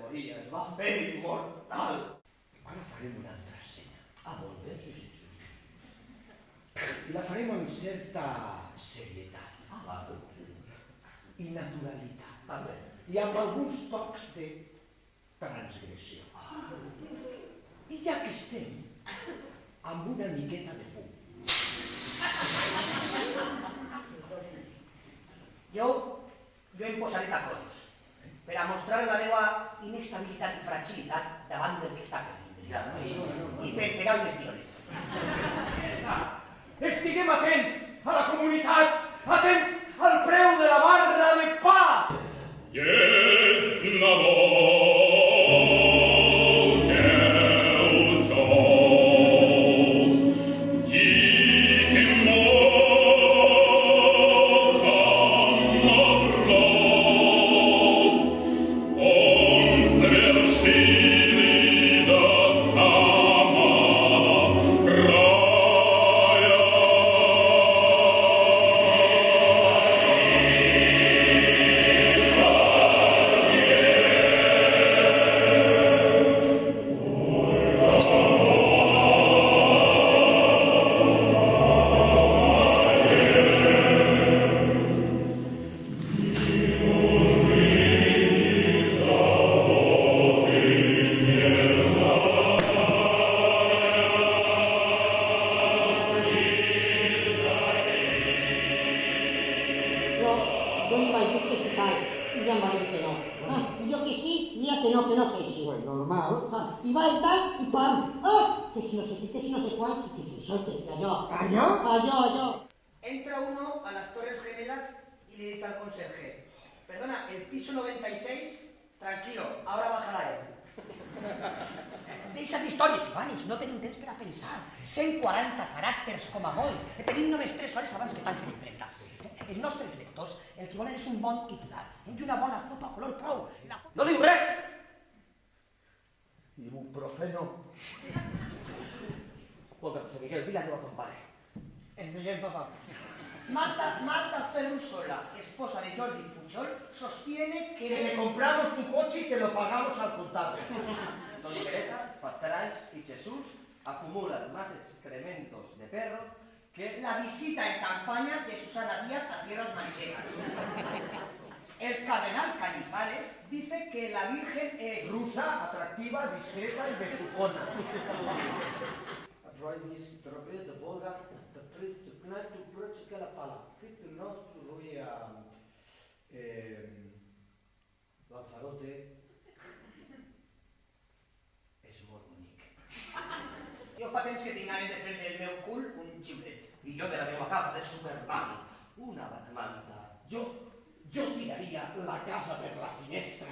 Maria es va fer immortal. Ara farem una altra escena. Molt bé, sí. I la farem amb certa serietat i naturalitat. I amb alguns tocs de transgressió. I ja que estem, amb una miqueta de fum. Jo em posaré tacons per a mostrar la meva inestabilitat i fragilitat davant del que està per vindre. I per pegar unes tirones. Estiguem atents a la comunitat, atents al preu de la barra de pa! Jest na wodzie cios, dzikim morzem mróz, on zвершили до самого края. Yo iba a decir que se cae, y ya me va a decir que no. Y yo que sí, y ya que no sé si. Pues normal. Y va y tal, y pam. Que si no sé qué, que si no sé cuál, que si soy, que si cayó. ¿Cayó? Entra uno a las Torres Gemelas y le dice al conserje: perdona, el piso 96, tranquilo, ahora bajará él. Deixa't d'històries, Ivanis, no tenim temps per a pensar. 140 caràcters com a molt. Tenim només 3 hores abans que tanqui l'impremta. Els nostres lectors el que volen és un bon titular i una bona foto a color prou. No diu res! Ibuprofeno. Escolta, José Miguel, dile a tu a ton pare. Es veiem, papá. Marta Ferrusola, esposa de Jordi Pujol, sostiene que le compramos tu coche y te lo pagamos al contable. Don Greta, Patraix y Jesús acumulan más excrementos de perro que la visita en campaña de Susana Díaz a tierras manchegas. El cardenal Cañizares dice que la Virgen es rusa, atractiva, discreta y besucona. Atroinis de Volga, de Prist, de Knut, de Brutsch, que la fala. Fit de nostro Rui Lanzarote és molt bonic. Jo fa temps que tinc ganes de fer del meu cul un xiulet. y yo de la meva capa de Superman una batmanta. Yo tiraria la casa per la finestra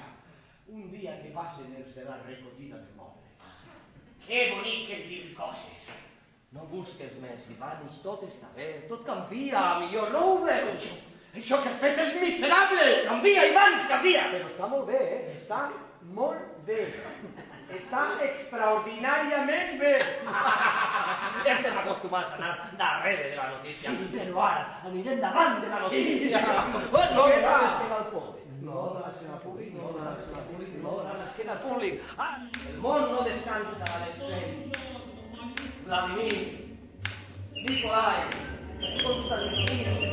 un dia que passen els de la recollida de mobles. Que bonic és dir coses. No busques més, Ivanis, tot està bé, tot canvia, millor, no ho veus? Això que has fet és miserable! Canvia, Ivanis, canvia! Però està molt bé, està molt bé. Està extraordinàriament bé. Estem acostumats a anar darrere de la notícia, però ara anirem davant de la notícia. No de l'esquena al públic. No de l'esquena al públic, no de l'esquena al públic, no de l'esquena al públic. El món no descansa, Alexei. Vladimir, Nikolai, Constantin,